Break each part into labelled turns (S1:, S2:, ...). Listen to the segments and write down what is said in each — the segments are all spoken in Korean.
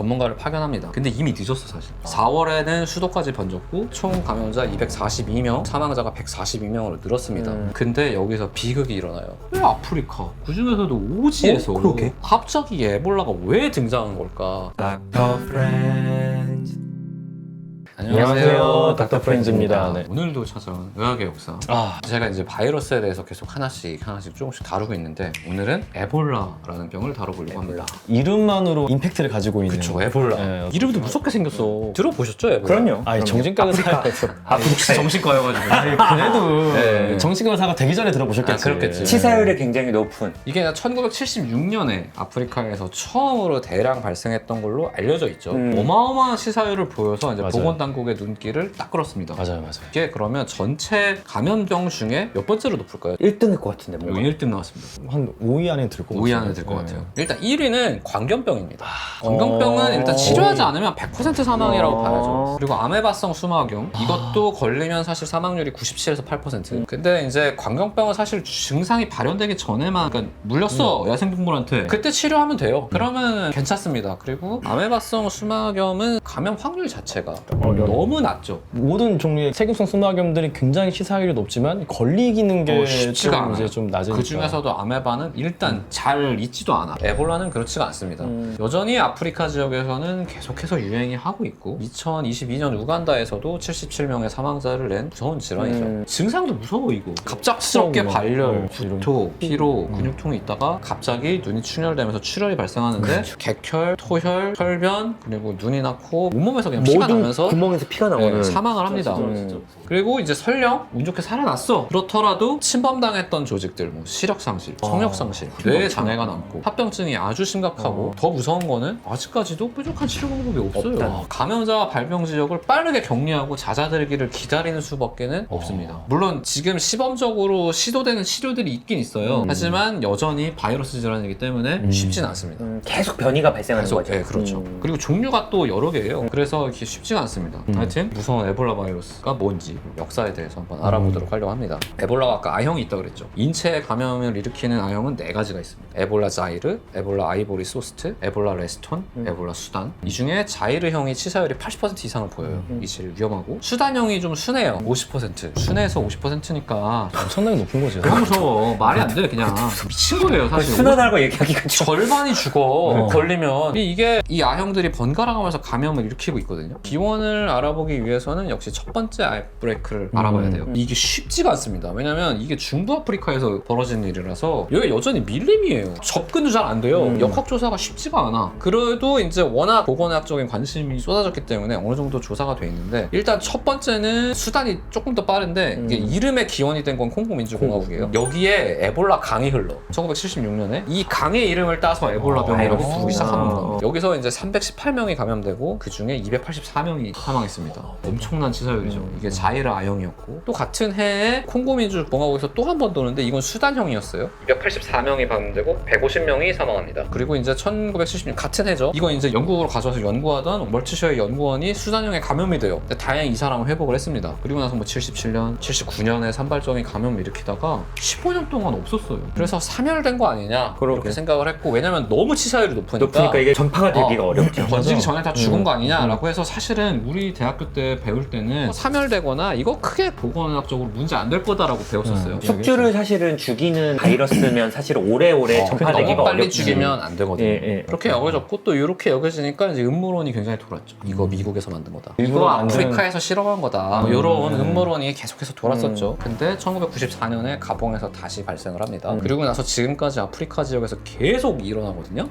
S1: 전문가를 파견합니다. 근데 이미 늦었어 사실. 4월에는 수도까지 번졌고 총 감염자 242명, 사망자가 142명으로 늘었습니다. 근데 여기서 비극이 일어나요. 왜 아프리카? 그 중에서도 오지에서
S2: 그러게.
S1: 갑자기 에볼라가 왜 등장한 걸까?
S2: 닥터 프렌즈.
S1: 안녕하세요.
S2: 닥터 프렌즈입니다. 네.
S1: 오늘도 찾아온 의학의 역사. 제가 이제 바이러스에 대해서 계속 하나씩 조금씩 다루고 있는데 오늘은 에볼라라는 병을 다뤄보려고 합니다.
S2: 이름만으로 임팩트를 가지고 있는.
S1: 그쵸, 에볼라.
S2: 네.
S1: 이름도 무섭게 생겼어. 들어보셨죠, 에볼라?
S3: 그럼요.
S2: 아니 정신과 의사에서.
S1: 혹시 정신과여가지고.
S2: 아니 그래도
S1: 네.
S2: 정신과 의사가 되기 전에 들어보셨겠지.
S1: 아, 그렇겠지.
S3: 치사율이 굉장히 높은.
S1: 이게 1976년에 아프리카에서 처음으로 대량 발생했던 걸로 알려져 있죠. 어마어마한 시사율을 보여서 이제
S2: 맞아요.
S1: 보건당국의 눈길을 딱 끌었습니다.
S2: 맞아요.
S1: 이게 그러면 전체 감염병 중에 몇 번째로 높을까요?
S3: 1등일 것 같은데 뭔가.
S1: 여기 1등 나왔습니다.
S2: 한 5위 안에 들 것 같아요.
S1: 5위 안에 들 것
S2: 네.
S1: 같아요. 일단 1위는 광견병입니다. 광견병은 일단 치료하지 않으면 100% 사망이라고 봐야죠. 그리고 아메바성 수막염 이것도 걸리면 사실 사망률이 97에서 8%. 근데 이제 광견병은 사실 증상이 발현되기 전에만 그러니까 물렸어 야생동물한테 그때 치료하면 돼요. 그러면 괜찮습니다. 그리고 아메바성 수막염은 감염 확률 자체가 너무 낮죠.
S2: 모든 종류의 세균성 수막염들이 굉장히 시사율이 높지만 걸리기는 게
S1: 쉽지가
S2: 좀
S1: 않아요.
S2: 이제 좀 낮으니까.
S1: 그 중에서도 아메바는 일단 잘 있지도 않아. 에볼라는 그렇지가 않습니다. 여전히 아프리카 지역에서는 계속해서 유행이 하고 있고 2022년 우간다에서도 77명의 사망자를 낸 무서운 질환이죠. 증상도 무서워 이거. 갑작스럽게
S2: 막,
S1: 발열,
S2: 이런.
S1: 구토, 피로, 근육통이 있다가 갑자기 눈이 충혈되면서 출혈이 발생하는데 객혈, 토혈, 혈변 그리고 눈이나 코, 온몸에서 그냥 피가 나면서
S3: 구멍에서 피가 나오는.
S1: 네, 사망을 합니다. 그리고 이제 설령 운 좋게 살아났어. 그렇더라도 침범당했던 조직들, 뭐 시력 상실, 청력 상실, 뇌 장애가 남고 합병증이 아주 심각하고 더 무서운 거는 아직까지도 뾰족한 치료 방법이 없어요. 감염자와 발병 지역을 빠르게 격리하고 잦아들기를 기다리는 수밖에는 없습니다. 물론 지금 시범적으로 시도되는 치료들이 있긴 있어요. 하지만 여전히 바이러스 질환이기 때문에 쉽진 않습니다.
S3: 계속 변이가 발생하는
S1: 계속,
S3: 거죠.
S1: 네, 그렇죠. 그리고 종류가 또 여러 개예요. 그래서 이게 쉽지가 않습니다. 하여튼 무서운 에볼라 바이러스가 뭔지 역사에 대해서 한번 알아보도록 하려고 합니다. 에볼라가 아까 I형이 있다고 그랬죠. 인체 감염을 일으키는 I형은 4가지가 있습니다. 에볼라 자이르, 에볼라 아이보리 소스트, 에볼라 레스톤, 에볼라 수단. 이 중에 자이르형이 치사율이 80% 이상을 보여요. 이게 제일 위험하고 수단형이 좀 순해요. 50%. 순해서 50%니까
S2: 엄청나게 높은 거죠.
S1: 너무 무서워. 말이 안 돼. 그냥 미친 거예요 사실.
S3: 순하다고 얘기하기가 좀.
S1: 절반이 죽어 걸리면 이게 이 아형들이 번갈아가면서 감염을 일으키고 있거든요. 기원을 알아보기 위해서는 역시 첫 번째 아웃브레이크를 알아봐야 돼요. 이게 쉽지가 않습니다. 왜냐면 이게 중부 아프리카에서 벌어진 일이라서 여기 여전히 밀림이에요. 접근도 잘 안 돼요. 역학조사가 쉽지가 않아. 그래도 이제 워낙 보건학적인 관심이 쏟아졌기 때문에 어느 정도 조사가 돼 있는데 일단 첫 번째는 수단이 조금 더 빠른데 이게 이름의 기원이 된 건 콩고민주공화국이에요. 여기에 에볼라 강이 흘러. 1976년에 이 강의 이름을 따서 에볼라 병이라고 부르기 시작한 겁니다. 여기서 이제 318명이 감염되고 그 중에 284명이 사망했습니다. 엄청난 치사율이죠. 이게 자이르 아형이었고 또 같은 해에 콩고민주공화국에서 또 한 번 도는데 이건 수단형이었어요. 284명이 감염되고 150명이 사망합니다. 그리고 이제 1976년 같은 해죠. 이건 이제 영국으로 가져와서 연구하던 멀티셔의 연구원이 수단형에 감염이 돼요. 근데 다행히 이 사람은 회복을 했습니다. 그리고 나서 뭐 77년, 79년에 산발적인 감염을 일으키다가 15년 동안 없었어요. 그래서 사멸된 거 아니냐 이렇게 생각을 했고 왜냐면 너무 치사율이 높으니까
S3: 이게 전파가 되기가 어렵죠.
S1: 번지기 전에 다 죽은 거 아니냐라고 해서 사실은 우리 대학교 때 배울 때는 사멸되거나 이거 크게 보건학적으로 문제 안 될 거다라고 배웠었어요.
S3: 숙주를 사실은 죽이는 바이러스면 사실 오래오래 전파되기가
S1: 너무 빨리
S3: 어렵죠.
S1: 죽이면 안 되거든요.
S3: 예.
S1: 그렇게 여겨졌고 또 이렇게 여겨지니까 이제 음모론이 굉장히 돌았죠. 이거 미국에서 만든 거다. 이거
S2: 일부러 만든-
S1: 아프리카에서 실험한 거다. 뭐 이런 음모론이 계속해서 돌았었죠. 근데 1994년에 가봉에서 다시 발생을 합니다. 그리고 나서 지금까지 아프리카 지역에서 계속 일어나거든요.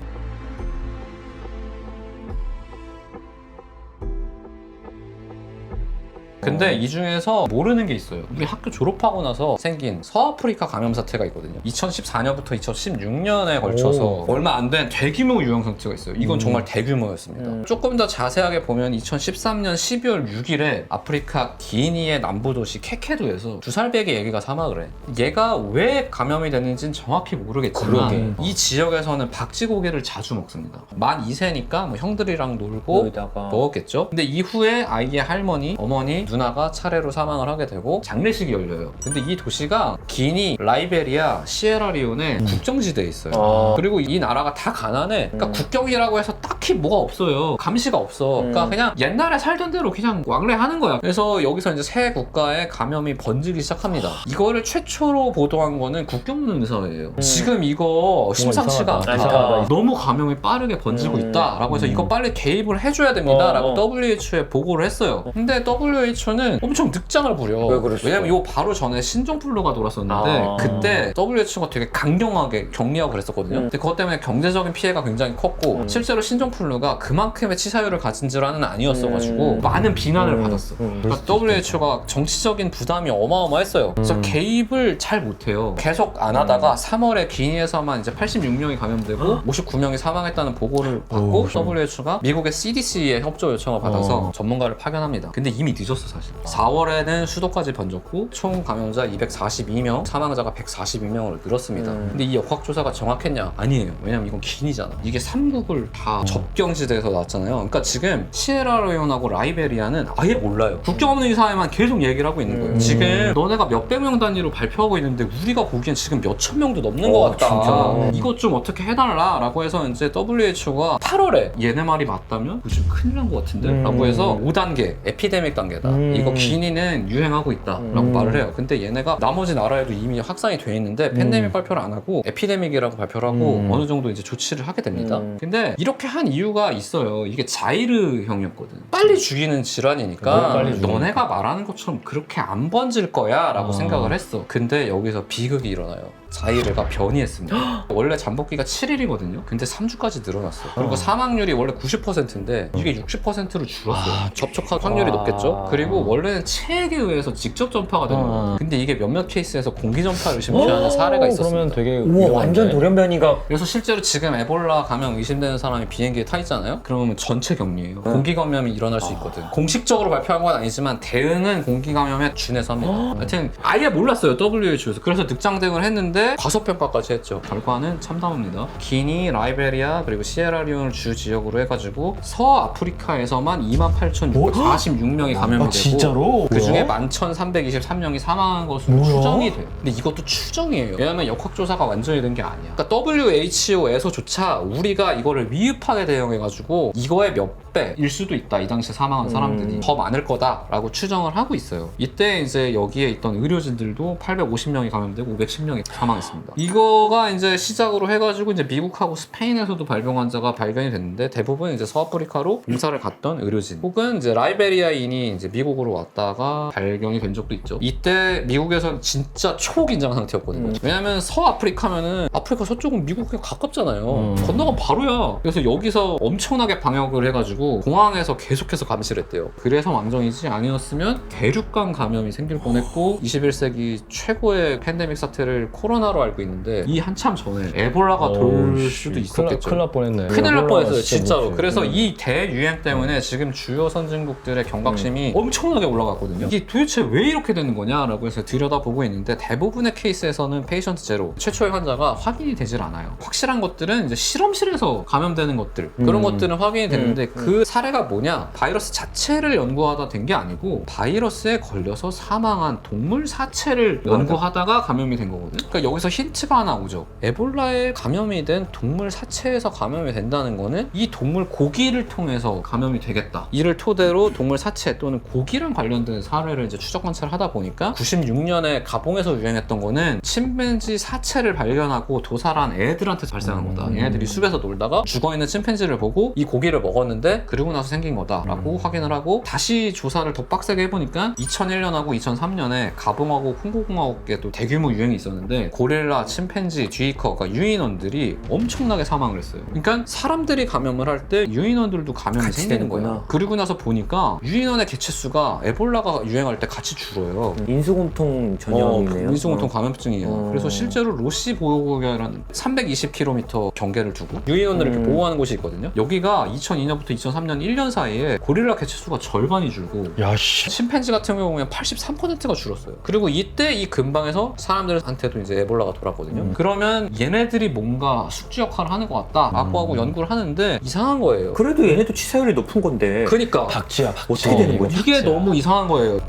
S1: 근데 이 중에서 모르는 게 있어요. 우리 학교 졸업하고 나서 생긴 서아프리카 감염 사태가 있거든요. 2014년부터 2016년에 걸쳐서 얼마 안 된 대규모 유행 상태가 있어요. 이건 정말 대규모였습니다. 조금 더 자세하게 보면 2013년 12월 6일에 아프리카 기니의 남부 도시 케케도에서 2살배기 애기가 사망을 해. 얘가 왜 감염이 됐는지는 정확히 모르겠지만 이 지역에서는 박쥐고기를 자주 먹습니다. 만 2세니까 뭐 형들이랑 놀고
S3: 여기다가
S1: 먹었겠죠. 근데 이후에 아이의 할머니, 어머니, 누나 군화가 차례로 사망을 하게 되고 장례식이 열려요. 근데 이 도시가 기니, 라이베리아, 시에라리온의 국경지대에 있어요. 그리고 이 나라가 다 가난해. 그러니까 국경이라고 해서 딱히 뭐가 없어요. 감시가 없어. 그러니까 그냥 옛날에 살던 대로 그냥 왕래하는 거야. 그래서 여기서 이제 새 국가에 감염이 번지기 시작합니다. 이거를 최초로 보도한 거는 국경문서예요. 지금 이거 심상치가
S2: 이상하다.
S1: 않다.
S3: 이상하다.
S1: 너무 감염이 빠르게 번지고 있다라고 해서 이거 빨리 개입을 해줘야 됩니다라고 WHO에 보고를 했어요. 근데 WHO는 엄청 늑장을 부려.
S3: 왜 그랬을까?
S1: 왜냐면 요 바로 전에 신종플루가 돌았었는데 그때 WHO가 되게 강경하게 격리하고 그랬었거든요. 근데 그것 때문에 경제적인 피해가 굉장히 컸고 실제로 신종플루가 그만큼의 치사율을 가진 질환은 아니었어가지고 많은 비난을 받았어. 그러니까 WHO가 정치적인 부담이 어마어마했어요. 그래서 개입을 잘 못해요. 계속 안 하다가 3월에 기니에서만 이제 86명이 감염되고 59명이 사망했다는 보고를 받고 WHO가 미국의 CDC에 협조 요청을 받아서 전문가를 파견합니다. 근데 이미 늦었어 사실. 4월에는 수도까지 번졌고 총 감염자 242명, 사망자가 142명으로 늘었습니다. 근데 이 역학조사가 정확했냐? 아니에요. 왜냐면 이건 기니잖아. 이게 3국을 다 접경지대에서 나왔잖아요. 그러니까 지금 시에라리온하고 라이베리아는 아예 몰라요. 국경 없는 이 사회만 계속 얘기를 하고 있는 거예요. 지금 너네가 몇백 명 단위로 발표하고 있는데 우리가 보기엔 지금 몇천 명도 넘는 것 같다.
S3: 진짜.
S1: 이것 좀 어떻게 해달라 라고 해서 이제 WHO가 8월에 얘네 말이 맞다면 요즘 큰일 난 것 같은데? 라고 해서 5단계 에피데믹 단계다. 이거 기니는 유행하고 있다 라고 말을 해요. 근데 얘네가 나머지 나라에도 이미 확산이 돼 있는데 팬데믹 발표를 안 하고 에피데믹이라고 발표를 하고 어느 정도 이제 조치를 하게 됩니다. 근데 이렇게 한 이유가 있어요. 이게 자이르형이었거든. 빨리 죽이는 질환이니까
S2: 빨리 죽이니까.
S1: 너네가 말하는 것처럼 그렇게 안 번질 거야 라고 생각을 했어. 근데 여기서 비극이 일어나요. 자이르가 변이했습니다. 원래 잠복기가 7일이거든요. 근데 3주까지 늘어났어요. 그리고 사망률이 원래 90%인데 이게 60%로 줄었어요. 접촉할 확률이 높겠죠. 그리고 원래는 체액에 의해서 직접 전파가 되는 거예요. 근데 이게 몇몇 케이스에서 공기 전파를 의심하는 사례가 있었습니다.
S2: 그러면 되게
S3: 우와
S2: 위험한데.
S3: 완전 돌연변이가.
S1: 그래서 실제로 지금 에볼라 감염 의심되는 사람이 비행기에 타 있잖아요. 그러면 전체 격리예요. 공기 감염이 일어날 수 있거든. 공식적으로 발표한 건 아니지만 대응은 공기 감염에 준해서 합니다. 하여튼 아예 몰랐어요 WHO에서. 그래서 늑장대응을 했는데 과소평가까지 했죠. 결과는 참담합니다. 기니, 라이베리아 그리고 시에라리온을 주 지역으로 해가지고 서아프리카에서만 28,646명이 감염이 되고
S2: 진짜로?
S1: 그 중에
S2: 뭐야?
S1: 11,323명이 사망한 것으로
S2: 뭐야?
S1: 추정이 돼요. 근데 이것도 추정이에요. 왜냐면 역학조사가 완전히 된 게 아니야. 그러니까 WHO에서조차 우리가 이거를 미흡하게 대응해가지고 이거의 몇 배일 수도 있다. 이 당시에 사망한 사람들이 더 많을 거다라고 추정을 하고 있어요. 이때 이제 여기에 있던 의료진들도 850명이 감염되고 510명이 사망했습니다. 이거가 이제 시작으로 해가지고 이제 미국하고 스페인에서도 발병 환자가 발견이 됐는데 대부분 이제 서아프리카로 봉사를 갔던 의료진 혹은 이제 라이베리아인이 이제 미국으로 왔다가 발견이 된 적도 있죠. 이때 미국에서는 진짜 초긴장 상태였거든요. 왜냐면 서아프리카면은 아프리카 서쪽은 미국에 가깝잖아요. 건너가 바로야. 그래서 여기서 엄청나게 방역을 해가지고 공항에서 계속해서 감시를 했대요. 그래서 왕정이지 아니었으면 대륙간 감염이 생길 뻔했고 21세기 최고의 팬데믹 사태를 코로나로 알고 있는데 이 한참 전에 에볼라가 돌 수도 있었겠죠.
S2: 큰일 날 뻔했네.
S1: 큰일 날 뻔했어요,
S2: 진짜
S1: 진짜로.
S2: 무섭지.
S1: 그래서 이 대유행 때문에 지금 주요 선진국들의 경각심이 엄청나게 올라갔거든요. 이게 도대체 왜 이렇게 되는 거냐라고 해서 들여다보고 있는데 대부분의 케이스에서는 페이션트 제로, 최초의 환자가 확인이 되질 않아요. 확실한 것들은 이제 실험실에서 감염되는 것들, 그런 것들은 확인이 됐는데 그 사례가 뭐냐? 바이러스 자체를 연구하다 된 게 아니고 바이러스에 걸려서 사망한 동물 사체를 연구하다가 감염이 된 거거든. 그러니까 여기서 힌트가 하나 오죠. 에볼라에 감염이 된 동물 사체에서 감염이 된다는 거는 이 동물 고기를 통해서 감염이 되겠다. 이를 토대로 동물 사체 또는 고기랑 관련된 사례를 이제 추적 관찰을 하다 보니까 96년에 가봉에서 유행했던 거는 침팬지 사체를 발견하고 도살한 애들한테 발생한 거다. 얘네들이 숲에서 놀다가 죽어있는 침팬지를 보고 이 고기를 먹었는데 그러고 나서 생긴 거다라고 확인을 하고 다시 조사를 더 빡세게 해보니까 2001년하고 2003년에 가봉하고 콩고공화국에 또 대규모 유행이 있었는데 고릴라, 침팬지, 쥐커, 그러니까 유인원들이 엄청나게 사망을 했어요. 그러니까 사람들이 감염을 할 때 유인원들도 감염이 생기는 거야.
S3: 되는구나.
S1: 그리고 나서 보니까 유인원의 개체수가 에볼라가 유행할 때 같이 줄어요.
S3: 인수공통 전형이네요.
S1: 인수공통 감염증이야. 그래서 실제로 로시 보호구역이라는 320km 경계를 두고 유인원들을 이렇게 보호하는 곳이 있거든요. 여기가 2002년부터 2003년 1년 사이에 고릴라 개체수가 절반이 줄고
S2: 야씨.
S1: 침팬지 같은 경우 보면 83%가 줄었어요. 그리고 이때 이 근방에서 사람들한테도 이제 에볼라가 돌았거든요. 그러면 얘네들이 뭔가 숙주 역할을 하는 것 같다라고 하고 연구를 하는데 이상한 거예요.
S3: 그래도 얘네도 치사율이 높은 건데
S1: 그러니까
S2: 박쥐야 박쥐.
S3: 어떻게 되는 거지?
S1: 이게 너무 이상한 거예요.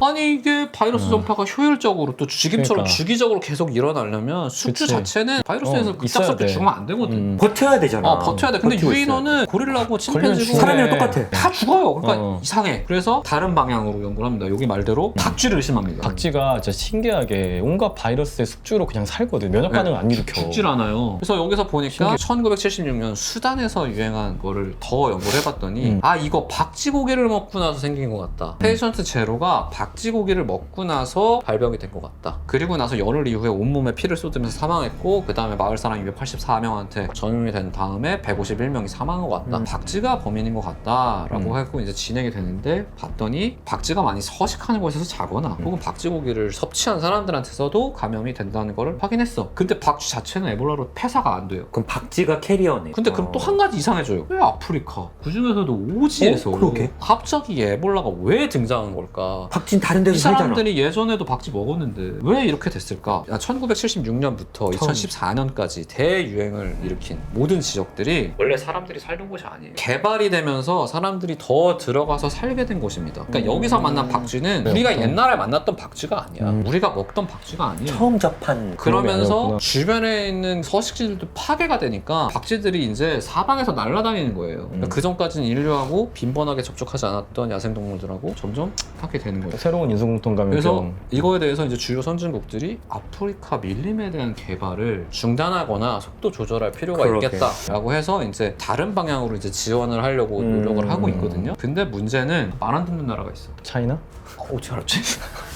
S1: 아니 이게 바이러스 전파가 효율적으로 또 쥐김처럼
S2: 그러니까.
S1: 주기적으로 계속 일어나려면 숙주
S2: 그치.
S1: 자체는 바이러스에서
S2: 있어야
S1: 급작스럽게
S2: 돼.
S1: 죽으면 안 되거든.
S3: 버텨야 되잖아.
S1: 버텨야 돼. 근데
S3: 버티고
S1: 유인원은 고릴라고 침팬지고
S2: 걸리면
S3: 사람이랑 똑같아.
S1: 다 죽어요. 그러니까
S2: 어.
S1: 이상해. 그래서 다른 방향으로 연구를 합니다. 여기 말대로 박쥐를 의심합니다.
S2: 박쥐가 진짜 신기하게 온갖 바이러스의 숙주로 그냥 살거든. 면역 반응을 안 일으켜.
S1: 죽질 않아요. 그래서 여기서 보니까 1976년 수단에서 유행한 거를 더 연구를 해봤더니 아 이거 박쥐고기를 먹고 나서 생긴 것 같다. 페이션트 제로가 박쥐고기를 먹고 나서 발병이 된 것 같다. 그리고 나서 열흘 이후에 온몸에 피를 쏟으면서 사망했고 그 다음에 마을 사람 284명한테 전염이 된 다음에 151명이 사망한 것 같다. 박쥐가 범인인 것 같다라고 하고 이제 진행이 되는데 봤더니 박쥐가 많이 서식하는 곳에서 자거나 혹은 박쥐고기를 섭취한 사람들한테서도 감염이 된다는 거를 확인했어. 근데 박쥐 자체는 에볼라로 폐사가 안 돼요.
S3: 그럼 박쥐가 캐리어네.
S1: 근데 그럼 또 한 가지 이상해져요. 왜 아프리카? 그 중에서도 오지에서
S3: 그러게.
S1: 갑자기 에볼라가 왜 등장한 걸까?
S3: 박쥐는 다른 데서
S1: 이
S3: 살잖아.
S1: 사람들이 예전에도 박쥐 먹었는데 왜 이렇게 됐을까? 1976년부터 2014년까지 대유행을 일으킨 모든 지역들이 원래 사람들이 살던 곳이 아니에요. 개발이 되면서 사람들이 더 들어가서 살게 된 곳입니다. 그러니까 여기서 만난 박쥐는
S2: 네,
S1: 우리가
S2: 어떤-
S1: 옛날에 만났던 박쥐가 아니야. 우리가 먹던 박쥐가 아니에요.
S3: 처음 접한
S1: 그러면서
S2: 아니었구나.
S1: 주변에 있는 서식지들도 파괴가 되니까 박쥐들이 이제 사방에서 날아다니는 거예요. 그러니까 그 전까지는 인류하고 빈번하게 접촉하지 않았던 야생동물들하고 점점 하게 되는 거예요.
S2: 새로운 인수공통
S1: 그래서
S2: 감염병.
S1: 이거에 대해서 이제 주요 선진국들이 아프리카 밀림에 대한 개발을 중단하거나 속도 조절할 필요가
S3: 그러게.
S1: 있겠다라고 해서 이제 다른 방향으로 이제 지원을 하려고 노력을 하고 있거든요. 근데 문제는 말 안 듣는 나라가 있어.
S2: 차이나?
S1: 어떻게 알았지?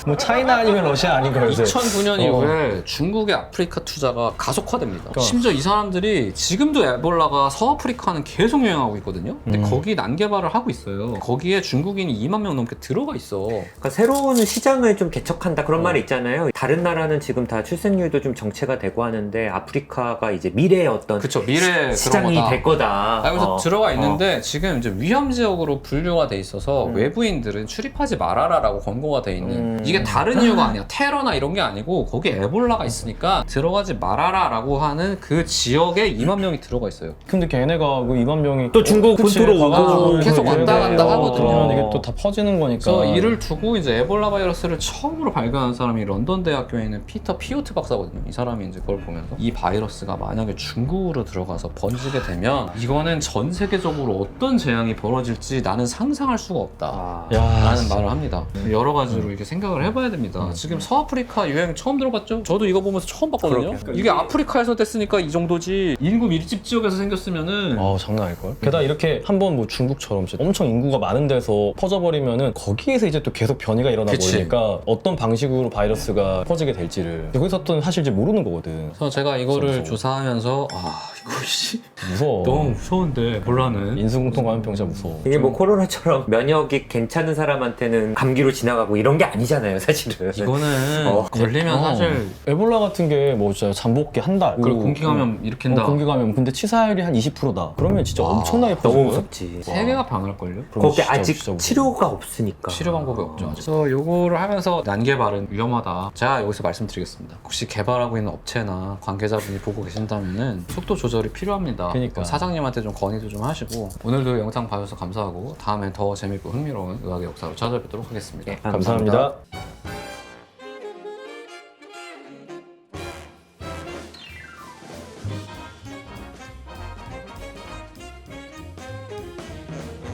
S2: 뭐 차이나 아니면 러시아 아닌가 요새.
S1: 2009년 이후에 중국의 아프리카 투자가 가속화됩니다.
S2: 그러니까.
S1: 심지어 이 사람들이 지금도 에볼라가 서아프리카는 계속 유행하고 있거든요. 근데 거기 난개발을 하고 있어요. 거기에 중국인이 2만 명 넘게 들어가 있어.
S3: 그러니까 새로운 시장을 좀 개척한다 그런 말이 있잖아요. 다른 나라는 지금 다 출생률도 좀 정체가 되고 하는데 아프리카가 이제 미래의 어떤
S1: 그쵸, 미래
S3: 시장이
S1: 그런 거다.
S3: 될 거다.
S1: 그래서 들어가 있는데 지금 이제 위험 지역으로 분류가 돼 있어서 외부인들은 출입하지 말아라라고 권고가 돼 있는 이게 다른 이유가 아니야. 테러나 이런 게 아니고 거기 에볼라가 있으니까 들어가지 말아라라고 하는 그 지역에 2만 명이 들어가 있어요.
S2: 근데 걔네가 그 2만 명이
S3: 또 중국
S2: 그치,
S3: 본토로 오고
S2: 가가지고
S1: 계속 왔다
S2: 얘네들
S1: 갔다 하거든요.
S2: 그러면 이게 또 다 퍼지는 거니까.
S1: 그래서 이를 두고 이제 에볼라 바이러스를 처음으로 발견한 사람이 런던 대학교에 있는 피터 피오트 박사거든요. 이 사람이 이제 그걸 보면서 이 바이러스가 만약에 중국으로 들어가서 번지게 되면 이거는 전 세계적으로 어떤 재앙이 벌어질지 나는 상상할 수가 없다.
S2: 야,
S1: 라는 말을 합니다. 여러 가지로 이렇게 생각을 해봐야 됩니다. 지금 서아프리카 유행 처음 들어봤죠? 저도 이거 보면서 처음 봤거든요. 이게 아프리카에서 됐으니까 이 정도지 인구 밀집 지역에서 생겼으면은
S2: 장난 아닐걸? 게다가 이렇게 한번 뭐 중국처럼 진짜 엄청 인구가 많은 데서 퍼져버리면은 거기에서 이제 또 계속 변이가 일어나
S1: 그치.
S2: 버리니까 어떤 방식으로 바이러스가 퍼지게 될지를 거기서 또 사실 이제 모르는 거거든.
S1: 그래서 제가 이거를
S2: 무서워.
S1: 조사하면서 이거 씨
S2: 무서워.
S1: 너무 무서운데 몰라는
S2: 인수공통 감염병 진짜 무서워.
S3: 이게 뭐 코로나처럼 면역이 괜찮은 사람한테는 감기로 지나가고 이런 게 아니잖아요, 사실은.
S1: 이거는 걸리면 사실
S2: 에볼라 같은 게 뭐 진짜 잠복기 한 달.
S1: 그리고 공기감염 일으킨다.
S2: 공기감염. 근데 치사율이 한 20%다. 그러면 진짜 엄청나게
S3: 너무
S2: 퍼지는
S3: 무섭지.
S1: 세계가 방할걸요?
S2: 그럼
S3: 거기
S2: 진짜
S3: 아직
S2: 무서워.
S3: 치료가 없으니까.
S1: 치료 방법이 없죠. 그래서 요거를 하면서 난개발은 위험하다. 제가 여기서 말씀드리겠습니다. 혹시 개발하고 있는 업체나 관계자분이 보고 계신다면은 속도 조절이 필요합니다.
S2: 그러니까.
S1: 사장님한테 좀 건의도 좀 하시고 오늘도 영상 봐주셔서 감사하고 다음에 더 재밌고 흥미로운 의학의 역사로 찾아뵙도록 하겠습니다.
S3: 네,
S2: 감사합니다.